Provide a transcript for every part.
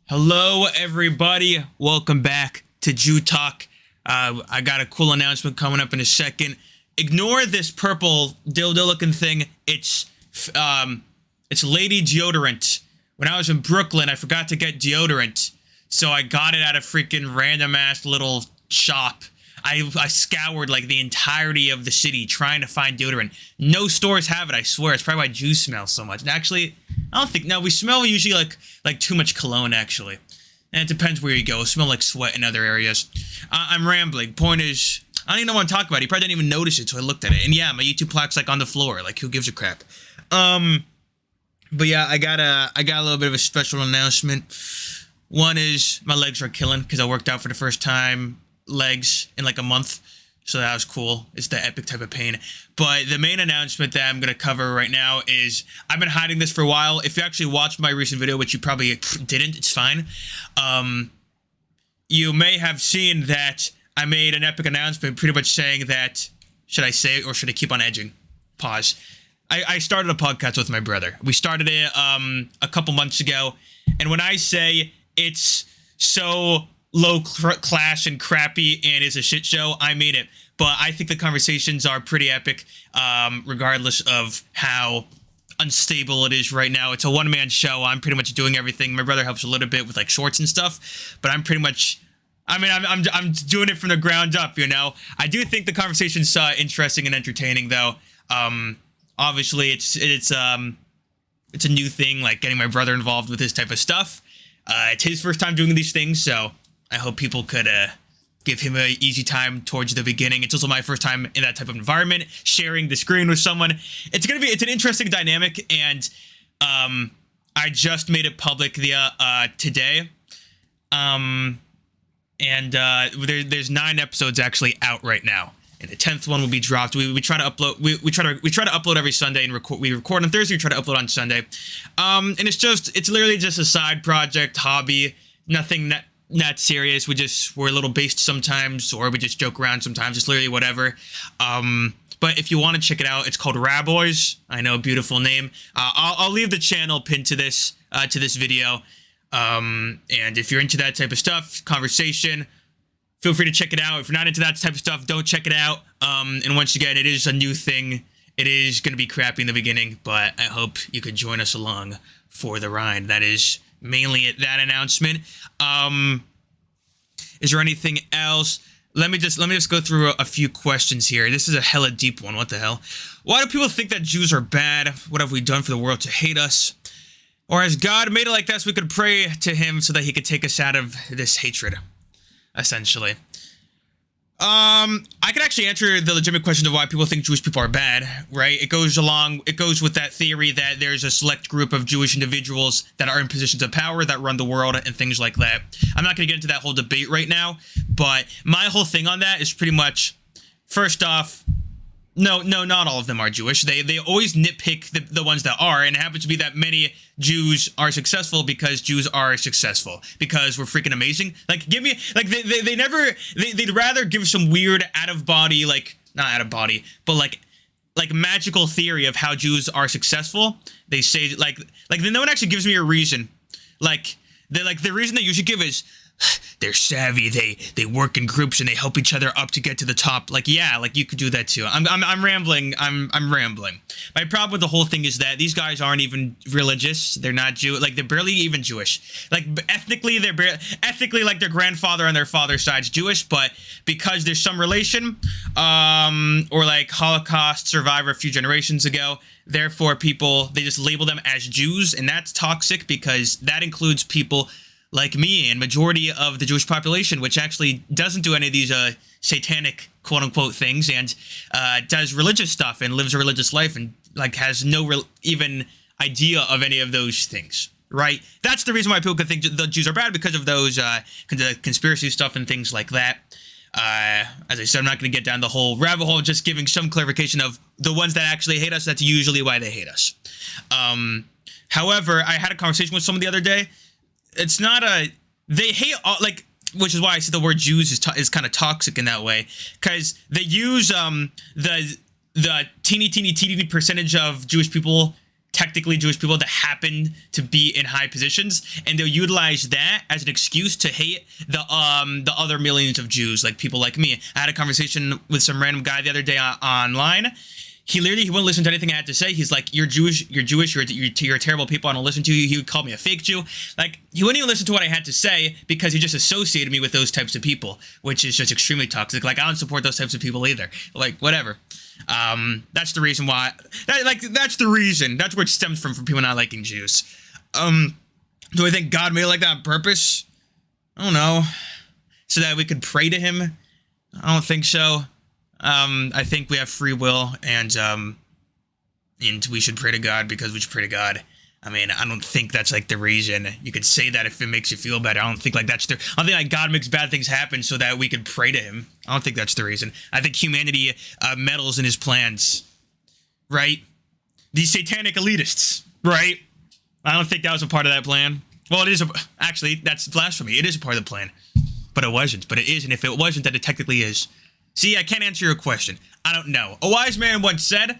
Hello, everybody. Welcome back to Jewtalk. I got a cool announcement coming up in a second. Ignore this purple dildo-looking thing. It's lady deodorant. When I was in Brooklyn, I forgot to get deodorant, so I got it at a freaking random-ass little shop. I scoured like the entirety of the city trying to find deodorant. No stores have it, I swear. It's probably why Jews smell so much. And actually, I don't think... No, we smell usually like too much cologne, actually. And it depends where you go. We smell like sweat in other areas. I'm rambling. Point is, I don't even know what I'm talking about. He probably didn't even notice it, so I looked at it. And yeah, my YouTube plaque's like on the floor. Like, who gives a crap? But yeah, I got a little bit of a special announcement. One is my legs are killing because I worked out for the first time legs in like a month, so that was cool. It's the epic type of pain. But the main announcement that I'm gonna cover right now is I've been hiding this for a while. If you actually watched my recent video, which you probably didn't, it's fine. You may have seen that I made an epic announcement pretty much saying that, should I say it or should I keep on edging? Pause. I started a podcast with my brother. We started it a couple months ago, and when I say it's so low class and crappy and is a shit show, I mean it. But I think the conversations are pretty epic, regardless of how unstable it is right now. It's a one-man show. I'm pretty much doing everything. My brother helps a little bit with like shorts and stuff, but I'm pretty much, I mean, I'm doing it from the ground up, you know. I do think the conversation's interesting and entertaining, though. Obviously, it's a new thing, like getting my brother involved with this type of stuff. It's his first time doing these things, so I hope people could give him an easy time towards the beginning. It's also my first time in that type of environment, sharing the screen with someone. It's an interesting dynamic, and I just made it public today. There's 9 episodes actually out right now, and the 10th one will be dropped. We try to upload. We try to upload every Sunday and record. We record on Thursday. We try to upload on Sunday. And it's literally just a side project, hobby, nothing not serious. We're a little based sometimes, or we just joke around sometimes. It's literally whatever. But if you want to check it out, it's called Raboys. I know, beautiful name. I'll leave the channel pinned to this video. And if you're into that type of stuff, conversation, feel free to check it out. If you're not into that type of stuff, don't check it out. And once again, it is a new thing. It is going to be crappy in the beginning, but I hope you could join us along for the ride. That is mainly that announcement. Is there anything else? Let me just go through a few questions here. This is a hella deep one. What the hell? Why do people think that Jews are bad? What have we done for the world to hate us? Or has God made it like that so we could pray to him so that he could take us out of this hatred? Essentially. I could actually answer the legitimate question of why people think Jewish people are bad, right? It goes with that theory that there's a select group of Jewish individuals that are in positions of power that run the world and things like that. I'm not going to get into that whole debate right now, but my whole thing on that is pretty much, first off, no, not all of them are Jewish. They always nitpick the ones that are, and it happens to be that many Jews are successful because Jews are successful, because we're freaking amazing. Like, give me, like, they'd rather give some weird out-of-body, like, not out-of-body, but like magical theory of how Jews are successful. They say, like no one actually gives me a reason. Like, the reason that you should give is, they're savvy, they work in groups and they help each other up to get to the top. Like, yeah, like you could do that too. I'm rambling. I'm rambling. My problem with the whole thing is that these guys aren't even religious. They're not Jew. Like, they're barely even Jewish. Like, ethnically, ethnically, like, their grandfather on their father's side's Jewish, but because there's some relation, or like Holocaust survivor a few generations ago, therefore they just label them as Jews, and that's toxic because that includes people like me and majority of the Jewish population, which actually doesn't do any of these satanic quote-unquote things, and does religious stuff and lives a religious life and like has no even idea of any of those things, right? That's the reason why people could think the Jews are bad, because of those conspiracy stuff and things like that. As I said, I'm not going to get down the whole rabbit hole, just giving some clarification of the ones that actually hate us. That's usually why they hate us. However, I had a conversation with someone the other day. It's not they hate all, like, which is why I said the word Jews is kind of toxic in that way, because they use the teeny percentage of Jewish people technically Jewish people that happen to be in high positions, and they'll utilize that as an excuse to hate the other millions of Jews, like people like me. I had a conversation with some random guy the other day online. He wouldn't listen to anything I had to say. He's like, you're Jewish, you're terrible people, I don't listen to you. He would call me a fake Jew. Like, he wouldn't even listen to what I had to say because he just associated me with those types of people, which is just extremely toxic. Like, I don't support those types of people either. Like, whatever. That's the reason why, that's the reason. That's where it stems from people not liking Jews. Do I think God made it like that on purpose? I don't know. So that we could pray to him? I don't think so. I think we have free will, and we should pray to God because we should pray to God. I mean, I don't think that's like the reason. You could say that if it makes you feel better. I don't think like that's I don't think like God makes bad things happen so that we could pray to him. I don't think that's the reason. I think humanity meddles in his plans, right? These satanic elitists, right? I don't think that was a part of that plan. Well, it is. Actually, that's blasphemy. It is a part of the plan, but it wasn't. But it is, and if it wasn't, then it technically is. See, I can't answer your question. I don't know. A wise man once said,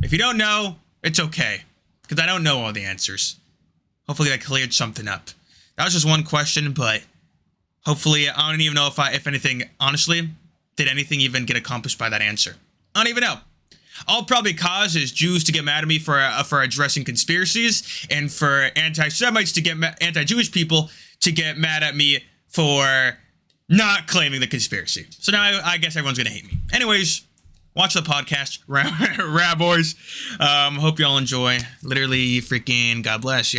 if you don't know, it's okay. Because I don't know all the answers. Hopefully that cleared something up. That was just one question, but hopefully, I don't even know if anything, honestly, did anything even get accomplished by that answer. I don't even know. All it probably cause is Jews to get mad at me for addressing conspiracies, and for anti-Semites to get anti-Jewish people to get mad at me for not claiming the conspiracy. So now I guess everyone's gonna hate me. Anyways, watch the podcast, Rab Boys. Hope y'all enjoy. Literally, freaking God bless. Yeah.